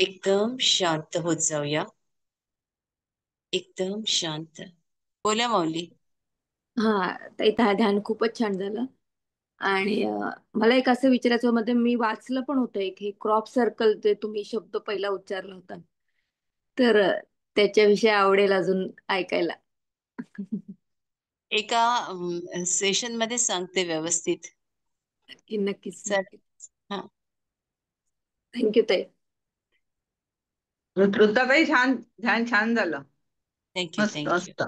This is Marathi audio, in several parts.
एकदम शांत होत जाऊया. एकदम शांत. बोला माऊली. हा. ताई, ध्यान खूपच छान झालं. आणि मला एक असं विचारायचं, मध्ये मी वाचलं पण होतं एक, हे क्रॉप सर्कल जे तुम्ही शब्द पहिला उच्चारला होता, तर त्याच्याविषयी आवडेल अजून ऐकायला. एका सेशन मध्ये सांगते व्यवस्थित. नक्की, नक्कीच, चल. नक्की. हा. थँक्यू ताई. ऋताताई, छान ध्यान छान झालं. थँक्यू मस्त थँक्यू. मस्त.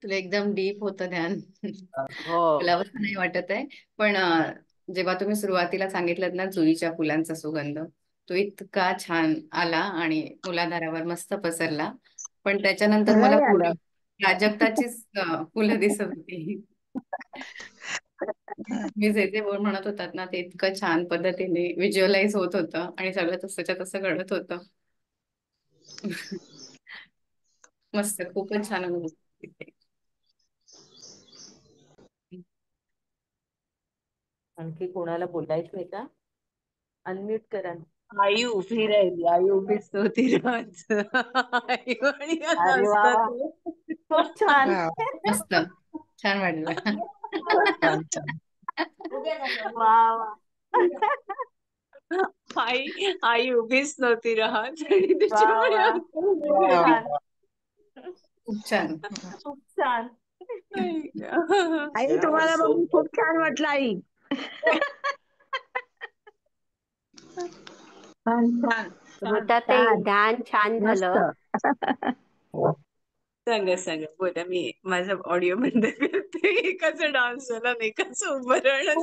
तुला एकदम डीप होतं ध्यान. हो. बोलावंसं नाही वाटत आहे. पण जेव्हा तुम्ही सुरुवातीला सांगितलं ना, जुईच्या फुलांचा सुगंध, तो इतका छान आला आणि मुलाधारावर मस्त पसरला. पण त्याच्यानंतर मला नाही पुढे आलं. प्राजक्ताचीच फुलं दिसत होती. मी जे जे बोल म्हणत होतात ना, ते इतकं छान पद्धतीने व्हिज्युअलाइज होत होतं आणि सगळं तसंच्या तसं घडत होतं. मस्त, खूपच छान अनुभव. आणखी कोणाला बोलायचंय का? अनम्यूट करा. आई उभी राहिली. आई उभीच नव्हती राहत. आई आणि आता अरे वा वा, असतात. खूप छान. वा मस्त, छान वाटलं. छान छान. वा वा. आई आई उभीच नव्हती राहत आणि वा त्याच्यामुळे वा, आता उभी खूप वा राहिली. छान. खूप छान. खूप छान. आई गं. आई, तुम्हाला बघून खूप छान वाटलं आई. छान छान छान. ऋताताई, छान. ध्यान छान मस्त. झालं. सांगा सांगा बोला. मी माझा ऑडिओ बंद करते. एकाचा डान्स झाला आणि एकाचं उभं राहणं झालं.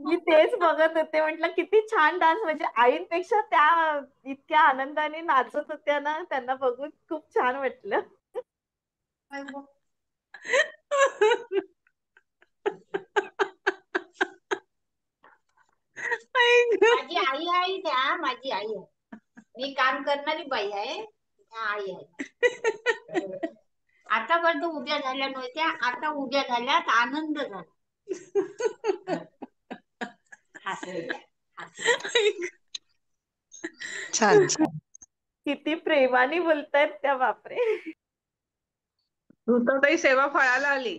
मी तेच बघत होते, म्हटलं किती छान डान्स, म्हणजे आईंपेक्षा त्या इतक्या आनंदाने नाचत होत्या ना, त्यांना बघून खूप छान वाटलं. आई गं. माझी आई आहे त्या, माझी आई आहे. मी काम करणारी बाई आहे, त्या आई आहे. आतापर्यंत उभ्या झाल्या नव्हत्या, आता उभ्या झाल्यात, आनंद झाला. हसू. आई गं. छान छान. किती प्रेमाने बोलतायत त्या, बापरे. ऋताताई, सेवा फळाला आली.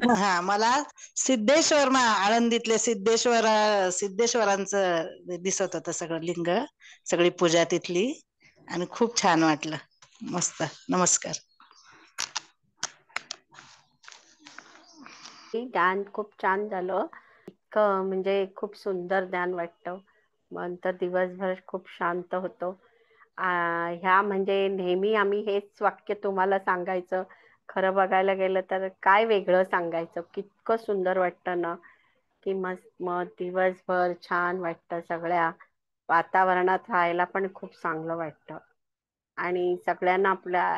हा, मला सिद्धेश्वर आळंदीतले सिद्धेश्वरांचं दिसत होतं सगळं लिंग, सगळी पूजा तिथली, आणि खूप छान वाटलं. मस्त. नमस्कार. ध्यान खूप छान झालं. इतकं म्हणजे खूप सुंदर ध्यान वाटतं. नंतर दिवसभर खूप शांत होतो. ह्या म्हणजे नेहमी आम्ही हेच वाक्य तुम्हाला सांगायचं. खरं बघायला गेलं तर काय वेगळं सांगायचं. कितकं सुंदर वाटतं ना, की मग दिवसभर छान वाटतं. सगळ्या वातावरणात राहायला पण खूप चांगलं वाटतं. आणि सगळ्यांना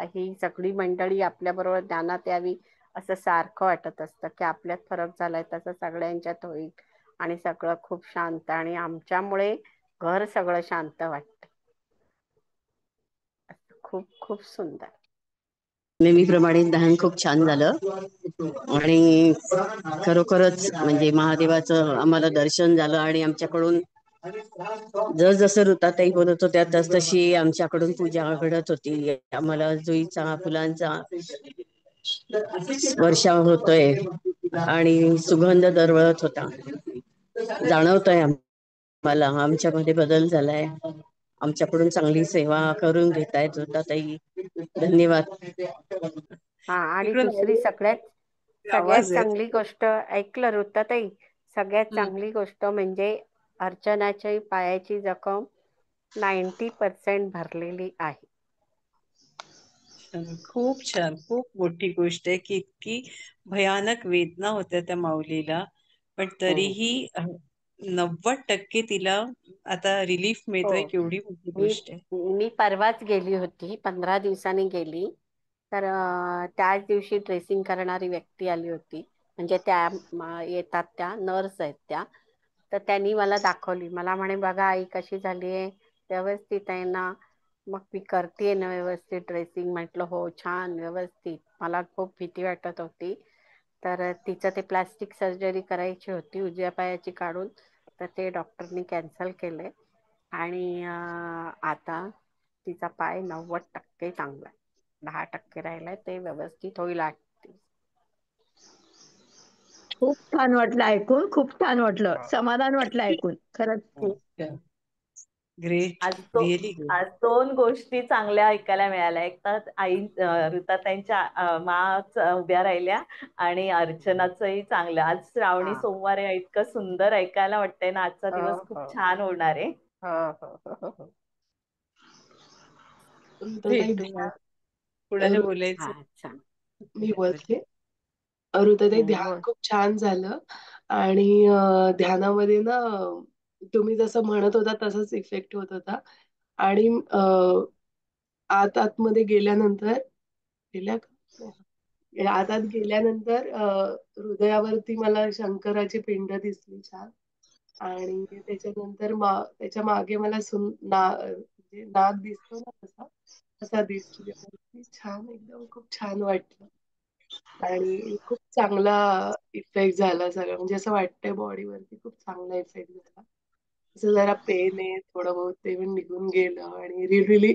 ही सगळी मंडळी आपल्याबरोबर ध्यानात यावी असं सारखं वाटत असतं, की आपल्यात फरक झालाय तसं सगळ्यांच्यात होईल आणि सगळं खूप शांत, आणि आमच्यामुळे घर सगळं शांत वाटतं. खूप खूप सुंदर. नेहमीप्रमाणे ध्यान खूप छान झालं आणि खरोखरच म्हणजे महादेवाचं आम्हाला दर्शन झालं. आणि आमच्याकडून जसं ऋताताई बोलत होत्या तसतशी आमच्याकडून पूजा घडत होती. आम्हाला जुईचा फुलांचा वर्षाव होतोय आणि सुगंध दरवळत होता. जाणवतोय आम्हाला आमच्यामध्ये बदल झालाय. आमच्याकडून चांगली सेवा करून घेतायत ऋताताई. धन्यवाद. हा, आणि इकडून दुसरी सगळ्यात सगळ्यात आवाज येत. चांगली गोष्ट ऐकलं ऋताताई, सगळ्यात हम्म. चांगली गोष्ट म्हणजे अर्चनाच्या पायाची जखम 90% भरलेली आहे. खूप छान. खूप मोठी गोष्ट आहे की इतकी भयानक वेदना होत्या त्या माऊलीला, पण हो. तरीही 90% तिला आता रिलीफ मिळतोय. हो. केवढी मोठी मी गोष्ट आहे. मी परवाच गेली होती, 15 दिवसांनी गेली. तर त्याच दिवशी ड्रेसिंग करणारी व्यक्ती आली होती. म्हणजे त्या येतात, त्या नर्स आहेत त्या. तर त्यांनी मला दाखवली. मला म्हणे, बघा आई कशी झाली आहे, व्यवस्थित आहे ना. मग मी करते ना व्यवस्थित ड्रेसिंग. म्हटलं हो, छान व्यवस्थित. मला खूप भीती वाटत होती. तर तिचं ते प्लास्टिक सर्जरी करायची होती उजव्या पायाची काढून, तर ते डॉक्टरनी कॅन्सल केलंय. आणि आता तिचा पाय 90% चांगला आहे. 10% राहिलाय, ते व्यवस्थित होईल 8 दिवस. खूप छान वाटलं ऐकून, खूप छान वाटलं, समाधान वाटलं ऐकून खरंच. खूप ग्रेट, आज रिअली ग्रेट. 2 गोष्टी चांगल्या ऐकायला मिळाल्या. एक तर ऋताताईंच्या माँ उभ्या राहिल्या आणि अर्चनाचंही चांगलं. आज श्रावणी हा. सोमवार आहे, इतकं सुंदर ऐकायला वाटतंय ना. आजचा हो, दिवस खूप हो. छान होणार आहे. हो. ऋतुताई भेटूया. कुणाला बोलायचं? हा, छान. मी बोलते. ऋतुताई, ध्यान बोल. खूप छान झालं. आणि ध्यानामध्ये ना तुम्ही जसं म्हणत होता तसाच इफेक्ट होत होता. आणि आतमध्ये गेल्यानंतर गेल्या का नाही. आतात गेल्यानंतर हृदयावरती मला शंकराची पिंड दिसली छान. आणि त्याच्यानंतर त्याच्या मागे मला म्हणजे नाग दिसतो ना तसा दिसली. आणि छान, एकदम खूप छान वाटलं. आणि खूप चांगला इफेक्ट झाला सगळं, म्हणजे असं वाटतंय बॉडीवरती खूप चांगला इफेक्ट झाला. असं जरा पेन आहे थोडं बहुत, ते पण निघून गेलं आणि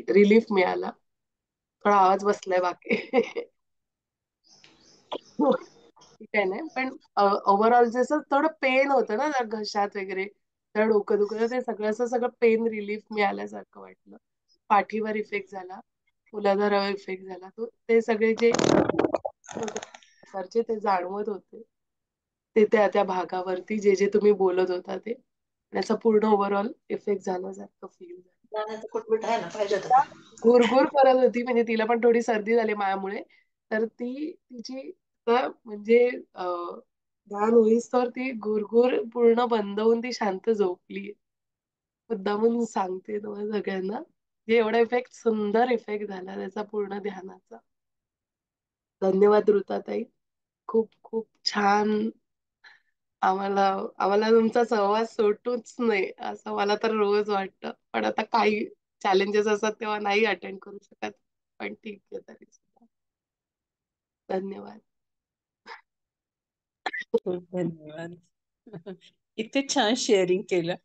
रिलीफ मिळाला. थोडा आवाज बसलाय बाकी. ठीक आहे नाही, पण ओव्हरऑल जसं थोडं पेन होतं ना घशात वगैरे, तर डोकं दुखत, ते सगळं पेन रिलीफ मिळाल्यासारखं वाटलं. पाठीवर इफेक्ट झाला, मूलाधारावर इफेक्ट झाला. ते सगळे जे प्रकारचे ते जाणवत होते ते त्या भागावरती जे जे तुम्ही बोलत होता ते, त्याचा पूर्ण ओव्हरऑल इफेक्ट झाल्यासारखं फील झालं. कुठबिट आहे ना, पाहिजे होतं का? गुरगुर करत होती, म्हणजे तिला पण थोडी सर्दी झाली मायामुळे. तर तिची म्हणजे ध्यान होईस तर ती गुरगुर पूर्ण बंद होऊन ती शांत झोपली. मुद्दामून सांगते तुम्हाला सगळ्यांना, जे एवढा इफेक्ट, सुंदर इफेक्ट झाला त्याचा पूर्ण ध्यानाचा. धन्यवाद ऋताताई, खूप खूप छान. आम्हाला आम्हाला तुमचा सहवास सुटूच नाही असं मला तर रोज वाटतं. पण आता काही चॅलेंजेस असतात तेव्हा नाही अटेंड करू शकत, पण ठीक आहे तरी सुद्धा. धन्यवाद. खूप धन्यवाद. इतके छान शेअरिंग केलं.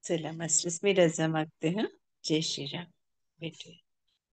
चला मास्टर्स, मी रजा मागते. जय श्रीराम. भेटूया.